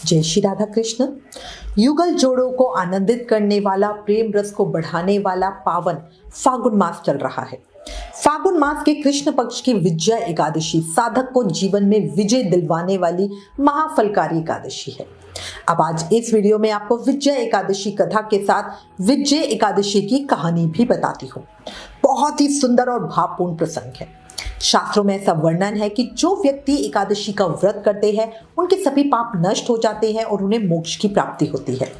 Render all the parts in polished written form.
जय श्री राधा कृष्ण। युगल जोड़ों को आनंदित करने वाला, प्रेम रस को बढ़ाने वाला पावन फागुन मास चल रहा है। फागुन मास के कृष्ण पक्ष की विजया एकादशी साधक को जीवन में विजय दिलवाने वाली महाफलकारी एकादशी है। अब आज इस वीडियो में आपको विजया एकादशी कथा के साथ विजय एकादशी की कहानी भी बताती हूँ। बहुत ही सुंदर और भावपूर्ण प्रसंग है। शास्त्रों में ऐसा वर्णन है कि जो व्यक्ति एकादशी का व्रत करते हैं उनके सभी पाप नष्ट हो जाते हैं और उन्हें मोक्ष की प्राप्ति होती है।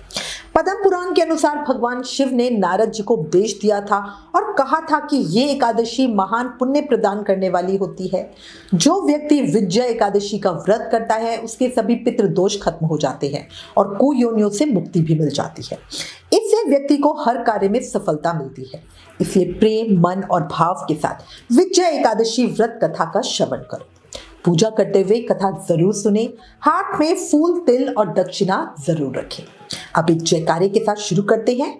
पद्म पुराण के अनुसार भगवान शिव ने नारद जी को उपदेश दिया था और कहा था कि ये एकादशी महान पुण्य प्रदान करने वाली होती है। जो व्यक्ति विजया एकादशी का व्रत करता है उसके सभी पितृ दोष खत्म हो जाते हैं और कुयोनियों से मुक्ति भी मिल जाती है। इससे व्यक्ति को हर कार्य में सफलता मिलती है। इसलिए प्रेम, मन और भाव के साथ विजया एकादशी व्रत कथा का श्रवण करो। पूजा करते हुए कथा जरूर सुने, हाथ में फूल, तिल और दक्षिणा जरूर रखें। अब एक जयकारे के साथ शुरू करते हैं।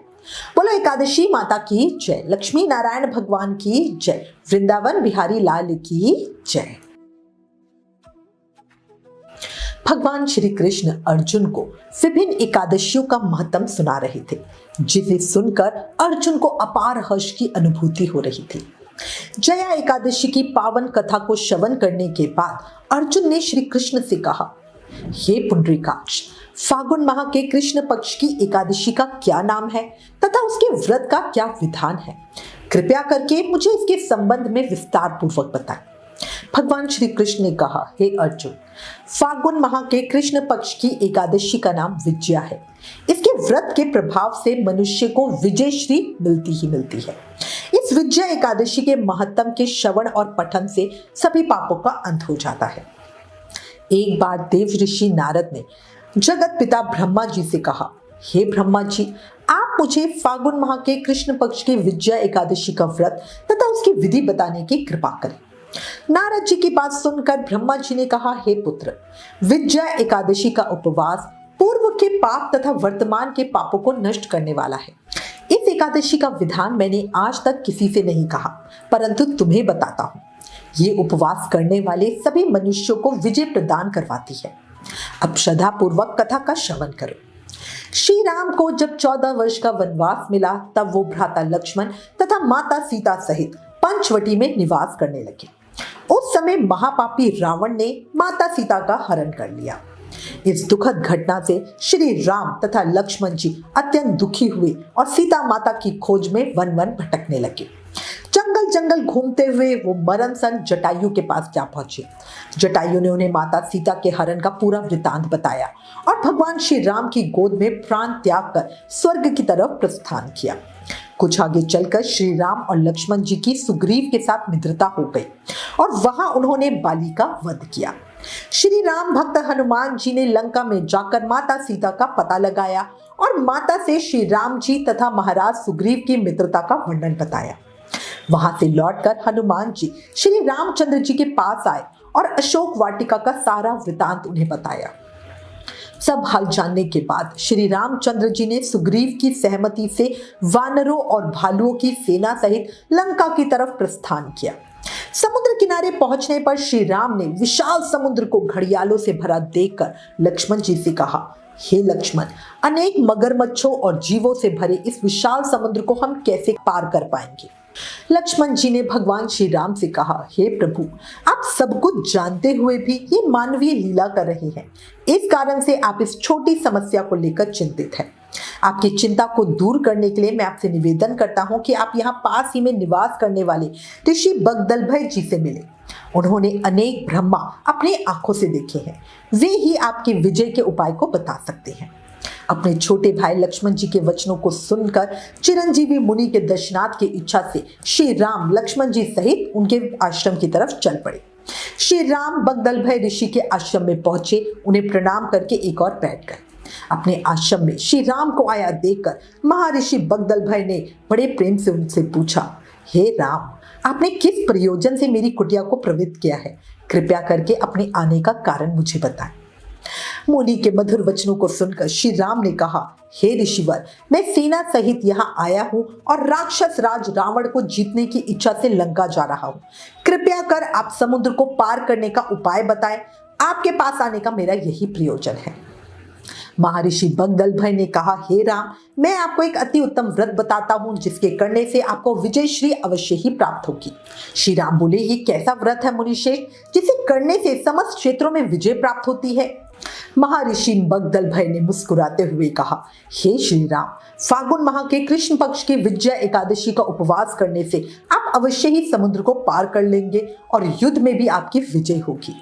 बोलो एकादशी माता की जय, लक्ष्मी नारायण भगवान की जय, वृंदावन बिहारी लाल की जय। भगवान श्री कृष्ण अर्जुन को विभिन्न एकादशियों का महत्व सुना रहे थे, जिसे सुनकर अर्जुन को अपार हर्ष की अनुभूति हो रही थी। जया एकादशी की पावन कथा को श्रवण करने के बाद अर्जुन ने श्री कृष्ण से कहा, हे पुंडरीकाक्ष, फागुन माह के कृष्ण पक्ष की एकादशी का क्या नाम है तथा उसके व्रत का क्या विधान है? कृपया करके मुझे इसके संबंध में विस्तार पूर्वक बताएं। भगवान श्री कृष्ण ने कहा, हे अर्जुन, फागुन माह के कृष्ण पक्ष की एकादशी का नाम विजया है। इसके व्रत के प्रभाव से मनुष्य को विजय श्री मिलती ही मिलती है। इस विजया एकादशी के महत्व के श्रवण और पठन से सभी पापों का अंत हो जाता है। एक बार देव ऋषि नारद ने जगत पिता ब्रह्मा जी से कहा, हे ब्रह्मा जी, आप मुझे फागुन माह के कृष्ण पक्ष की विजया एकादशी का व्रत तथा उसकी विधि बताने की कृपा करें। नारद जी की बात सुनकर ब्रह्मा जी ने कहा, हे पुत्र, विजया एकादशी का उपवास पूर्व के पाप तथा वर्तमान के पापों को नष्ट करने वाला है। इस एकादशी का विधान मैंने आज तक किसी से नहीं कहा, परंतु तुम्हें बताता हूँ। ये उपवास करने वाले सभी मनुष्यों को विजय प्रदान करवाती है। अब श्रद्धा पूर्वक कथा का श्रवण करो। श्री राम को जब 14 वर्ष का वनवास मिला, तब वो भ्राता लक्ष्मण तथा माता सीता सहित पंचवटी में निवास करने लगे। उस समय महापापी रावण ने माता सीता का हरण कर लिया। इस दुखद घटना से श्री राम तथा लक्ष्मण जी अत्यंत दुखी हुए और सीता माता की खोज में वन वन भटकने लगे। जंगल जंगल घूमते हुए वो मरण सन जटायु के पास जा पहुंचे। जटायु ने उन्हें माता सीता के हरण का पूरा वृतांत बताया और भगवान श्री राम की गोद में प्राण त्याग कर स्वर्ग की तरफ प्रस्थान किया। कुछ आगे चलकर श्री राम और लक्ष्मण जी की सुग्रीव के साथ मित्रता हो गई और वहां उन्होंने बाली का वध किया। श्री राम भक्त हनुमान जी ने लंका में जाकर माता सीता का पता लगाया और माता से श्री राम जी तथा महाराज सुग्रीव की मित्रता का वर्णन बताया। वहां से लौटकर हनुमान जी श्री रामचंद्र जी के पास आए और अशोक वाटिका का सारा वृतांत उन्हें बताया। सब हाल जानने के बाद श्री रामचंद्र जी ने सुग्रीव की सहमति से वानरों और भालुओं की सेना सहित लंका की तरफ प्रस्थान किया। समुद्र किनारे पहुंचने पर श्री राम ने विशाल समुद्र को घड़ियालों से भरा देखकर लक्ष्मण जी से कहा, हे लक्ष्मण, अनेक मगरमच्छों और जीवों से भरे इस विशाल समुद्र को हम कैसे पार कर पाएंगे? लक्ष्मण जी ने भगवान श्री राम से कहा, हे प्रभु, आप सब कुछ जानते हुए भी ये मानवीय लीला कर रहे हैं। इस कारण से आप इस छोटी समस्या को लेकर चिंतित हैं। आपकी चिंता को दूर करने के लिए मैं आपसे निवेदन करता हूं कि आप यहाँ पास ही में निवास करने वाले ऋषि बगदलभय जी से मिले। उन्होंने अनेक ब्रह्मा अपनी आंखों से देखे हैं। वे ही आपकी विजय के उपाय को बता सकते हैं। अपने छोटे भाई लक्ष्मण जी के वचनों को सुनकर चिरंजीवी मुनि के दर्शनार्थ की इच्छा से श्री राम लक्ष्मण जी सहित उनके आश्रम की तरफ चल पड़े। श्री राम बगदलभय ऋषि के आश्रम में पहुंचे, उन्हें प्रणाम करके एक और बैठ गए। अपने आश्रम में श्री राम को आया देखकर महर्षि बगदलभय ने बड़े प्रेम से उनसे पूछा, हे राम, आपने किस प्रयोजन से मेरी कुटिया को प्रवृत्त किया है? कृपया करके अपने आने का कारण मुझे बताएं। मुनि के मधुर वचनों को सुनकर श्री राम ने कहा, हे ऋषिवर, मैं सेना सहित यहाँ आया हूँ और राक्षस राज रावण को जीतने की इच्छा से लंका जा रहा हूँ। कृपया कर आप समुद्र को पार करने का उपाय बताएं। आपके पास आने का मेरा यही प्रयोजन है। महर्षि बगदलभय ने कहा, हे राम, मैं आपको एक अति उत्तम व्रत बताता हूँ जिसके करने से आपको विजय श्री अवश्य ही प्राप्त होगी। श्री राम बोले, ये कैसा व्रत है मुनिश्रेष्ठ जिसे करने से समस्त क्षेत्रों में विजय प्राप्त होती है? महर्षि बगदलभय ने मुस्कुराते हुए कहा, हे श्री राम, फागुन माह के कृष्ण पक्ष की विजया एकादशी का उपवास करने से आप अवश्य ही समुद्र को पार कर लेंगे और युद्ध में भी आपकी विजय होगी।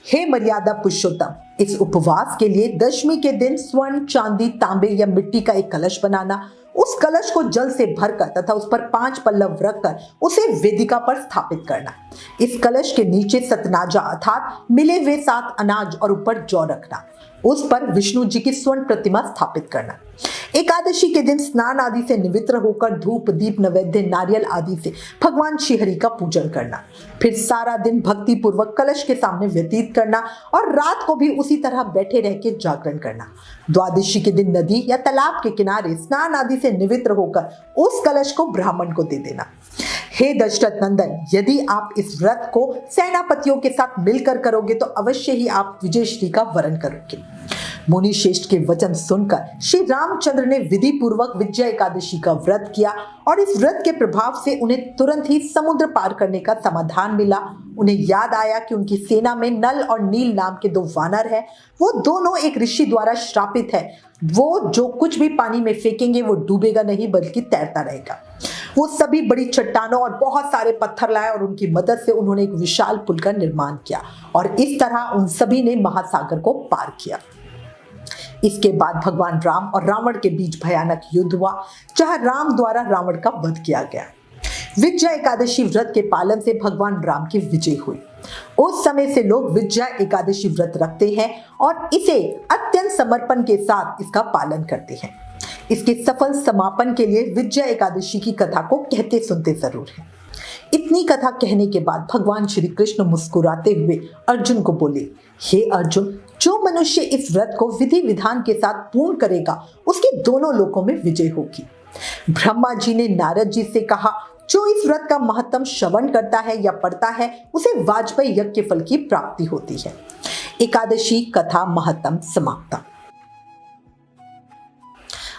हे मर्यादा पुरुषोत्तम, इस उपवास के लिए दशमी के दिन स्वर्ण, चांदी, तांबे या मिट्टी का एक कलश बनाना, उस कलश को जल से भरकर तथा उस पर 5 पल्लव रखकर उसे वेदिका पर स्थापित करना। इस कलश के नीचे सतनाजा अर्थात मिले हुए 7 अनाज और ऊपर जौ रखना। उस पर विष्णु जी की स्वर्ण प्रतिमा स्थापित करना। एकादशी के दिन स्नान आदि से निवृत्त होकर धूप, दीप, नैवेद्य, नारियल आदि से भगवान श्रीहरि का पूजन करना। फिर सारा दिन भक्ति पूर्वक कलश के सामने व्यतीत करना और रात को भी उसी तरह बैठे रह के जागरण करना। द्वादशी के दिन नदी या तालाब के किनारे स्नान आदि से निवृत्त होकर उस कलश को ब्राह्मण को दे देना। हे दशरथ नंदन, यदि आप इस व्रत को सेनापतियों के साथ मिलकर करोगे तो अवश्य ही आप विजयश्री का वरण करोगे। मुनि श्रेष्ठ के वचन सुनकर श्री रामचंद्र ने विधि पूर्वक विजया एकादशी का व्रत किया और इस व्रत के प्रभाव से उन्हें तुरंत ही समुद्र पार करने का समाधान मिला। उन्हें याद आया कि उनकी सेना में नल और नील नाम के 2 वानर हैं। वो दोनों एक ऋषि द्वारा श्रापित है। वो जो कुछ भी पानी में फेंकेंगे वो डूबेगा नहीं बल्कि तैरता रहेगा। वो सभी बड़ी चट्टानों और बहुत सारे पत्थर लाए और उनकी मदद से उन्होंने एक विशाल पुल का निर्माण किया और इस तरह उन सभी ने महासागर को पार किया। इसके बाद भगवान राम और रावण के बीच भयानक युद्ध हुआ, जहां राम द्वारा रावण का वध किया गया। विजया एकादशी व्रत के पालन से भगवान राम की विजय हुई। उस समय से लोग विजया एकादशी व्रत रखते हैं और इसे अत्यंत समर्पण के साथ इसका पालन करते हैं। इसके सफल समापन के लिए विजया एकादशी की कथा को कहते सुनते जरूर हैं। इतनी कथा कहने के बाद भगवान श्री कृष्ण मुस्कुराते हुए अर्जुन को बोले, हे अर्जुन, जो मनुष्य इस व्रत को विधि विधान के साथ पूर्ण करेगा उसकी दोनों लोकों में विजय होगी। ब्रह्मा जी ने नारद जी से कहा, जो इस व्रत का महत्तम श्रवण करता है या पढ़ता है उसे वाजपेयी यज्ञ के फल की प्राप्ति होती है। एकादशी कथा महत्तम समाप्त।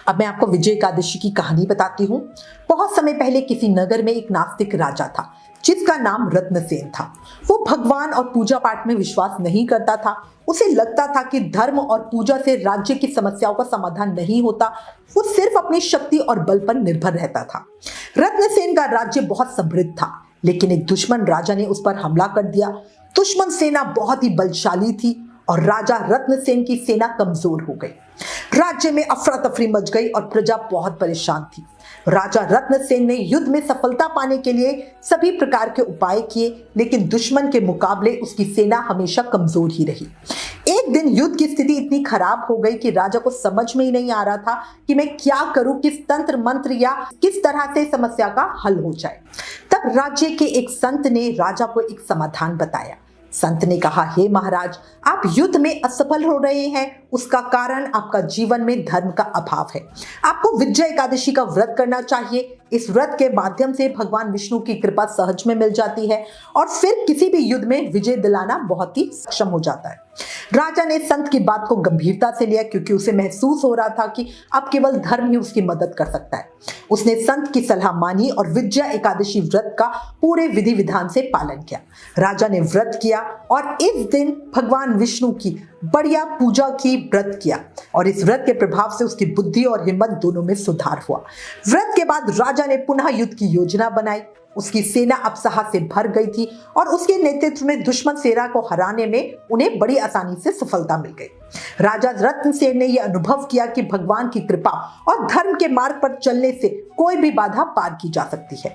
अब मैं आपको विजय एकादशी की कहानी बताती हूँ। बहुत समय पहले किसी नगर में एक नास्तिक राजा था जिसका नाम रत्नसेन था। वो भगवान और पूजा पाठ में विश्वास नहीं करता था। उसे लगता था कि धर्म और पूजा से राज्य की समस्याओं का समाधान नहीं होता। वो सिर्फ अपनी शक्ति और बल पर निर्भर रहता था। रत्नसेन का राज्य बहुत समृद्ध था, लेकिन एक दुश्मन राजा ने उस पर हमला कर दिया। दुश्मन सेना बहुत ही बलशाली थी और राजा रत्नसेन की सेना कमजोर हो गई। राज्य में अफरा तफरी मच गई और प्रजा बहुत परेशान थी। राजा रत्नसेन ने युद्ध में सफलता पाने के लिए सभी प्रकार के उपाय किए, लेकिन दुश्मन के मुकाबले उसकी सेना हमेशा कमजोर ही रही। एक दिन युद्ध की स्थिति इतनी खराब हो गई कि राजा को समझ में ही नहीं आ रहा था कि मैं क्या करूं, किस तंत्र मंत्र या किस तरह से समस्या का हल हो जाए। तब राज्य के एक संत ने राजा को एक समाधान बताया। संत ने कहा, हे महाराज, आप युद्ध में असफल हो रहे हैं, उसका कारण आपका जीवन में धर्म का अभाव है। आपको विजया एकादशी का व्रत करना चाहिए। इस व्रत के माध्यम से भगवान विष्णु की कृपा सहज में मिल जाती है और फिर किसी भी युद्ध में विजय दिलाना बहुत ही सक्षम हो जाता है। राजा ने संत की बात को गंभीरता से लिया, क्योंकि उसे महसूस हो रहा था कि अब केवल धर्म ही उसकी मदद कर सकता है। उसने संत की सलाह मानी और विजया एकादशी व्रत का पूरे विधि विधान से पालन किया। राजा ने व्रत किया और इस दिन भगवान विष्णु की बढ़िया पूजा की, व्रत किया और इस व्रत के प्रभाव से उसकी बुद्धि और हिम्मत दोनों में सुधार हुआ। व्रत के बाद राजा ने पुनः युद्ध की योजना बनाई। उसकी सेना अब साहस से भर गई थी और उसके नेतृत्व में दुश्मन सेना को हराने में उन्हें बड़ी आसानी से सफलता मिल गई। राजा रत्नसेन ने यह अनुभव किया कि भगवान की कृपा और धर्म के मार्ग पर चलने से कोई भी बाधा पार की जा सकती है।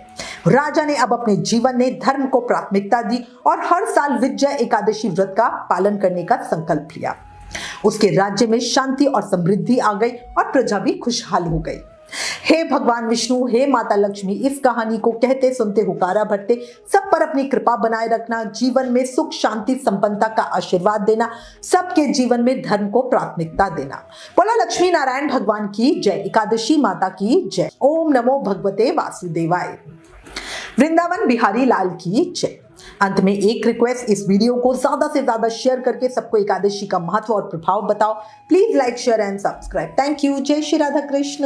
राजा ने अब अपने जीवन में धर्म को प्राथमिकता दी और हर साल विजया एकादशी व्रत का पालन करने का संकल्प लिया। उसके राज्य में शांति और समृद्धि आ गई और प्रजा भी खुशहाल हो गई। हे भगवान विष्णु, हे माता लक्ष्मी, इस कहानी को कहते सुनते हुकारा भरते सब पर अपनी कृपा बनाए रखना, जीवन में सुख शांति संपन्नता का आशीर्वाद देना, सबके जीवन में धर्म को प्राथमिकता देना। बोला लक्ष्मी नारायण भगवान की जय, एकादशी माता की जय। ओम नमो भगवते वासुदेवाय। वृंदावन बिहारी लाल की जय। अंत में एक रिक्वेस्ट, इस वीडियो को ज्यादा से ज्यादा शेयर करके सबको एकादशी का महत्व और प्रभाव बताओ। Please like, share and subscribe. Thank you. जय श्री राधा कृष्ण।